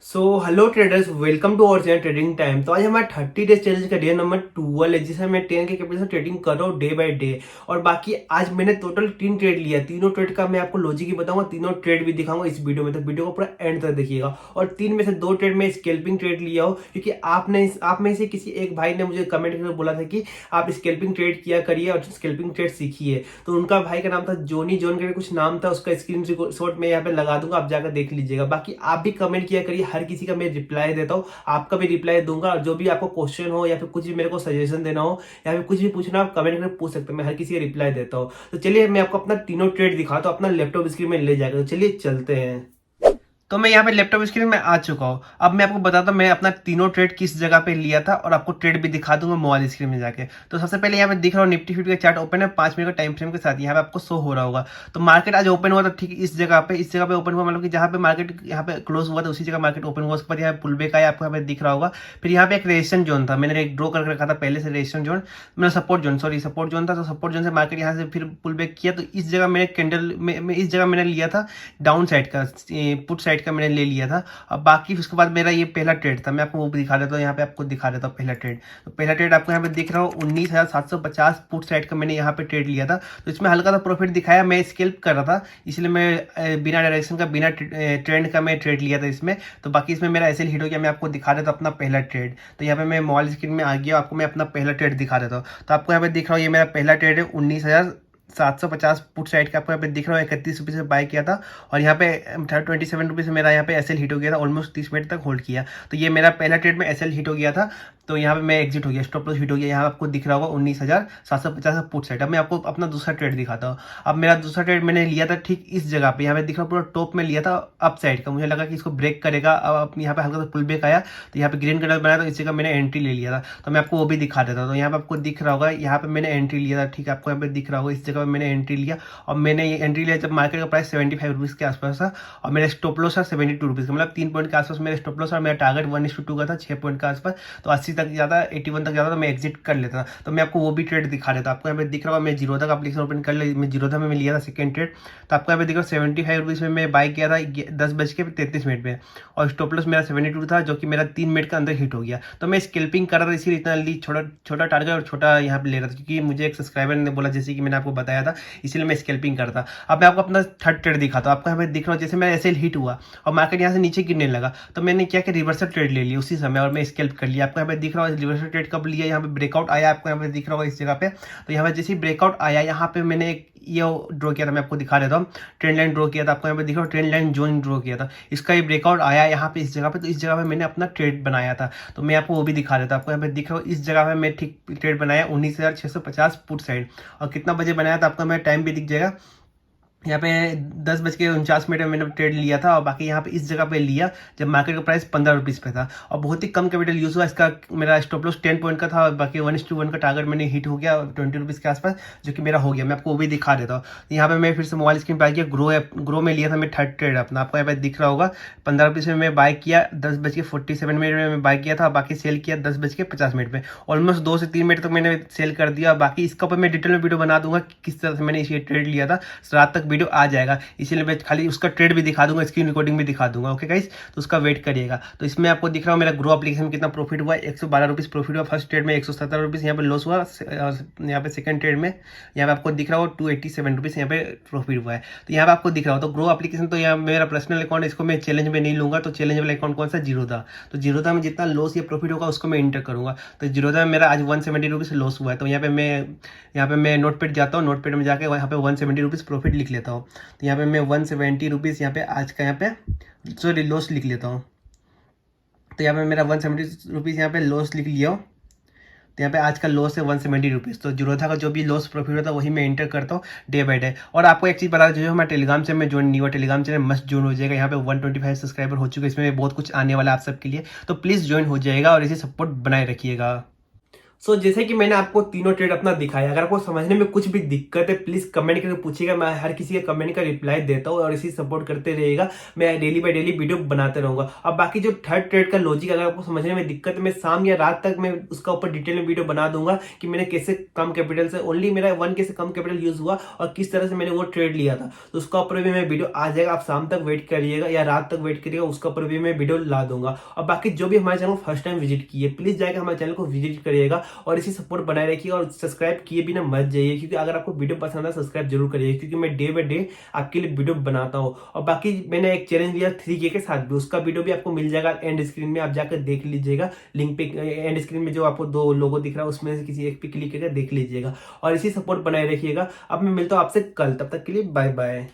Hello traders, welcome to our channel trading time. तो आज हमारा 30 डेज चैलेंज का डे नंबर 12 है, जिसमें मैं 10 के कैपिटल से ट्रेडिंग कर रहा हूँ डे बाय डे। और बाकी आज मैंने टोटल 3 ट्रेड लिया। तीनों ट्रेड का मैं आपको लॉजिक ही बताऊंगा, तीनों ट्रेड भी दिखाऊंगा इस वीडियो में, तो वीडियो को पूरा एंड तक देखिएगा। और 3 में से 2 ट्रेड में स्कैल्पिंग ट्रेड लिया हो, क्योंकि आप में से किसी एक भाई ने मुझे कमेंट करके बोला था कि आप स्कैल्पिंग ट्रेड किया करिए और स्कैल्पिंग ट्रेड सीखिए। तो उनका भाई का नाम था जोनी जॉन करके कुछ नाम था, उसका स्क्रीन शॉट मैं यहाँ पे लगा दूंगा, आप जाकर देख लीजिएगा। बाकी आप भी कमेंट किया करिए, हर किसी का मैं रिप्लाई देता हूँ, आपका भी रिप्लाई दूंगा। और जो भी आपको क्वेश्चन हो या फिर कुछ भी मेरे को सजेशन देना हो या फिर कुछ भी पूछना, आप कमेंट करके पूछ सकते हैं, मैं हर किसी का रिप्लाई देता हूँ। तो चलिए मैं आपको अपना तीनों ट्रेड दिखाता हूँ, अपना लैपटॉप स्क्रीन में ले जाकर। तो चलिए चलते हैं। तो मैं यहाँ पे लैपटॉप स्क्रीन में आ चुका हूँ। अब मैं आपको बताता हूँ मैं अपना तीनों ट्रेड किस जगह पे लिया था, और आपको ट्रेड भी दिखा दूंगा मोबाइल स्क्रीन में जाके। तो सबसे पहले यहाँ पे दिख रहा हूँ निफ्टी फिफ्टी का चार्ट ओपन है 5 मिनट का टाइम फ्रेम के साथ, यहाँ पे आपको शो हो रहा होगा। तो मार्केट आज ओपन हुआ था ठीक इस जगह पे ओपन हुआ, मतलब कि जहाँ पे मार्केट यहाँ पे क्लोज हुआ था उसी जगह मार्केट ओपन हुआ। उसके बाद यहाँ पे पुल बैक आया, आपको यहाँ पे दिख रहा होगा। फिर यहाँ पे एक रेजिस्टेंस जोन था, मैंने एक ड्रॉ करके रखा था पहले से रेजिस्टेंस जोन, मतलब सपोर्ट जोन था। तो सपोर्ट जोन से मार्केट यहाँ से फिर पुल बैक किया। तो इस जगह मैंने कैंडल में इस जगह मैंने लिया था डाउन साइड का, पुट साइड का मैंने ले लिया था। अब बाकी उसके बाद मेरा ये पहला ट्रेड था, मैं आपको वो भी दिखा देता हूँ। यहाँ पे आपको दिखा देता हूँ पहला ट्रेड। तो पहला ट्रेड आपको यहाँ पे दिख रहा हूँ 19,750 पुट साइड का मैंने यहाँ पे ट्रेड लिया था। तो इसमें हल्का सा प्रॉफिट दिखाया, मैं स्केल्प कर रहा था, इसलिए मैं बिना डायरेक्शन का बिना ट्रेंड का मैं ट्रेड लिया था इसमें। तो बाकी इसमें मेरा ऐसे हिट हो गया। मैं आपको दिखा देता हूँ अपना पहला ट्रेड। तो यहाँ पे मैं मोबाइल स्क्रीन में आ गया, आपको मैं अपना पहला ट्रेड दिखा देता हूँ। तो आपको यहाँ पे दिख रहा हूँ ये मेरा पहला ट्रेड है 19,750 पुट साइड का, आपको यहाँ पे दिख रहा है 31 रुपये से बाय किया था। और यहाँ पे 27 रुपये से मेरा यहाँ पे एसएल हिट हो गया था, ऑलमोस्ट 30 मिनट तक होल्ड किया। तो ये मेरा पहला ट्रेड में एसएल हिट हो गया था। तो यहाँ पे मैं एग्जिट हो गया, स्टॉप लॉस हिट हो गया। यहाँ आपको दिख रहा होगा 19,750 पुट साइड। अब मैं आपको अपना दूसरा ट्रेड दिखाता हूँ। अब मेरा दूसरा ट्रेड मैंने लिया था ठीक इस जगह पे, यहाँ पे दिख रहा पूरा टॉप में लिया था अप साइड का। मुझे लगा कि इसको ब्रेक करेगा। अब यहाँ पे हल्का सा पुल बैक आया, तो यहाँ पे ग्रीन कलर बनाया, तो इस जगह मैंने एंट्री ले लिया था। तो मैं आपको वो भी दिखा देता हूँ। तो यहाँ पे आपको दिख रहा होगा, यहाँ पे मैंने एंट्री लिया था, ठीक है, आपको यहाँ पे दिख रहा होगा इस जगह पे मैंने एंट्री लिया। और मैंने ये एंट्री लिया जब मार्केट का प्राइस 75 रुपीज़ के आसपास था, और मेरा स्टॉप लॉस था 72 रुपीज़ का, मतलब 3 पॉइंट के आसपास मेरा स्टॉप लॉस। और मेरा टारगेट 1:2 का था, 6 पॉइंट के आसपास। तो 80 तक जाता, 81 तक जाता तो मैं एग्जिट कर लेता था। तो मैं आपको वो भी ट्रेड दिखा देता। आपको यहाँ पे दिख रहा होगा मैं जीरोधा का एप्लीकेशन ओपन कर लिया, मैं जीरोधा में लिया था सेकंड ट्रेड। तो आपको यहाँ पे दिख रहा 75 रुपीज़ में मैं बाय किया था 10:33 में, और स्टॉप लॉस मेरा 72 था, जो कि मेरा 3 मिनट के अंदर हिट हो गया। तो मैं स्कैल्पिंग कर रहा था, इसीलिए इतना जल्दी छोटा टारगेट और छोटा यहाँ पे ले रहा था, क्योंकि मुझे एक सब्सक्राइबर ने बोला, जैसे कि मैंने आपको बताया था, इसीलिए मैं स्कैल्पिंग करता। अब मैं आपको अपना थर्ड ट्रेड दिखाता हूँ। आपको यहाँ पे दिख रहा हूँ जैसे मेरा एसएल हिट हुआ और मार्केट यहाँ से नीचे गिरने लगा, तो मैंने क्या किया, रिवर्सल ट्रेड ले लिया उसी समय, और मैं स्कैल्प कर लिया। आपको यहाँ पे दिख रहा है रिवर्सल ट्रेड कब लिया, यहाँ पे ब्रेकआउट आया, आपको यहाँ पे दिख रहा होगा इस जगह पे। तो यहाँ पे जैसे ही ब्रेकआउट आया, यहाँ पे मैंने एक ये ड्रॉ किया था, मैं आपको दिखा देता हूँ। ट्रेंड लाइन ड्रॉ किया था, आपको यहाँ पे दिख रहा है ट्रेंड लाइन जोन ड्रॉ किया था। इसका ये ब्रेकआउट आया यहाँ पे इस जगह पे, तो इस जगह पे मैंने अपना ट्रेड बनाया था। तो मैं आपको वो भी दिखा देता हूँ। आपको यहाँ पे दिख रहा है इस जगह पे मैं ठीक ट्रेड बनाया 19,650 पुट साइड। और कितना बजे बनाया था आपका मैं टाइम भी दिख जाएगा। यहाँ पे 10:49 में मैंने ट्रेड लिया था, और बाकी यहाँ पे इस जगह पे लिया जब मार्केट का प्राइस 15 रुपीज़ पे था, और बहुत ही कम कैपिटल यूज़ हुआ। इसका मेरा स्टॉप लॉस 10 पॉइंट का था, और बाकी 1:1 का टारगेट मैंने हिट हो गया 20 रुपीज़ के आसपास, जो कि मेरा हो गया। मैं आपको वो भी दिखा देता हूँ। यहाँ पे मैं फिर से मोबाइल स्क्रीन पर आ गया, ग्रो में लिया था मैं थर्ड ट्रेड अपना। आपको यहाँ पे दिख रहा होगा 15 रुपीज़ में मैं बाय किया, 10:47 में मैं बाय किया था, बाकी सेल किया 10:50 में। ऑलमोस्ट 2 से 3 मिनट तक मैंने सेल कर दिया। बाकी इसका ऊपर मैं डिटेल में वीडियो बना दूंगा किस तरह से मैंने ये ट्रेड लिया था, रात तक वीडियो आ जाएगा, इसीलिए मैं खाली उसका ट्रेड भी दिखा दूंगा, स्क्रीन रिकॉर्डिंग भी दिखा दूंगा। ओके गाइस, तो उसका वेट करिएगा। तो इसमें आपको दिख रहा है मेरा ग्रो एप्लीकेशन में कितना प्रॉफिट हुआ, 112 रुपीज़ प्रॉफिट हुआ। फर्स्ट ट्रेड में 117 रुपीज़ यहाँ पे लॉस हुआ, यहाँ पे सेकंड ट्रेड में यहाँ पे आपको दिख रहा हो 287 रुपीज़ यहाँ पे प्रॉफिट हुआ है। तो यहाँ पे आपको दिख रहा हो। तो ग्रो एप्लीकेशन तो यहाँ मेरा पर्सनल अकाउंट, इसको मैं चैलेंज में नहीं लूंगा। तो चैलेंज वाला अकाउंट कौन सा, जीरोधा। तो जीरोधा में जितना लॉस या प्रॉफिट होगा उसको मैं इंटर करूंगा। तो जीरोधा में मेरा आज 170 रुपीज़ लॉस हुआ है। तो यहाँ पे मैं नोट पेड जाता हूँ, नोट पेड में जाकर यहाँ पे 170 रुपीज़ प्रॉफिट लिख लेता हूँ। तो यहाँ पे मैं 170 रुपीज़ यहाँ पे आज का यहाँ पे सॉरी लॉस लिख लेता हूँ। तो यहाँ पे मेरा 170 रुपीज़ यहाँ पे लॉस लिख लिया हूँ। तो यहाँ पे आज का लॉस है 170 रुपीज़। तो जीरोधा का जो भी लॉस प्रॉफिट होता है वही मैं इंटर करता हूँ डे बाय डे। और आपको एक चीज़ बता दो, जो हमारे टेलीग्राम चैनल में ज्वाइन नहीं हुआ, टेलीग्राम चैनल मस्ट ज्वाइन हो जाएगा। यहाँ पे 125 सब्सक्राइबर हो चुके हैं, इसमें बहुत कुछ आने वाला है आप सबके लिए, तो प्लीज़ ज्वाइन हो जाएगा और इसी सपोर्ट बनाए रखिएगा। जैसे कि मैंने आपको तीनों ट्रेड अपना दिखाया, अगर आपको समझने में कुछ भी दिक्कत है प्लीज कमेंट करके पूछिएगा, मैं हर किसी के कमेंट का रिप्लाई देता हूँ और इसी सपोर्ट करते रहिएगा। मैं डेली बाय डेली वीडियो बनाते रहूंगा। अब बाकी जो थर्ड ट्रेड का लॉजिक अगर आपको समझने में दिक्कत है, मैं शाम या रात तक मैं उसका ऊपर डिटेल में वीडियो बना दूंगा कि मैंने कैसे कम कैपिटल से ओनली मेरा 1K से कम कैपिटल यूज हुआ और किस तरह से मैंने वो ट्रेड लिया था। तो उसका ऊपर भी मैं वीडियो आ जाएगा, आप शाम तक वेट करिएगा या रात तक वेट करिएगा, उसका ऊपर भी मैं वीडियो ला दूंगा। और बाकी जो भी हमारे चैनल फर्स्ट टाइम विजिट किए प्लीज जाकर हमारे चैनल को विजिट करिएगा और इसी सपोर्ट बनाए रखिएगा और सब्सक्राइब किए बिना मत जाइए, क्योंकि अगर आपको वीडियो पसंद है सब्सक्राइब जरूर करिए, क्योंकि मैं डे बाय डे आपके लिए वीडियो बनाता हूँ। और बाकी मैंने एक चैलेंज लिया 3K के साथ भी, उसका वीडियो भी आपको मिल जाएगा एंड स्क्रीन में, आप जाकर देख लीजिएगा। लिंक पे एंड स्क्रीन में जो आपको दो लोगो दिख रहा है उसमें से किसी एक पे क्लिक करके देख लीजिएगा और इसी सपोर्ट बनाए रखिएगा। अब मैं मिलता हूँ आपसे कल, तब तक के लिए बाय बाय।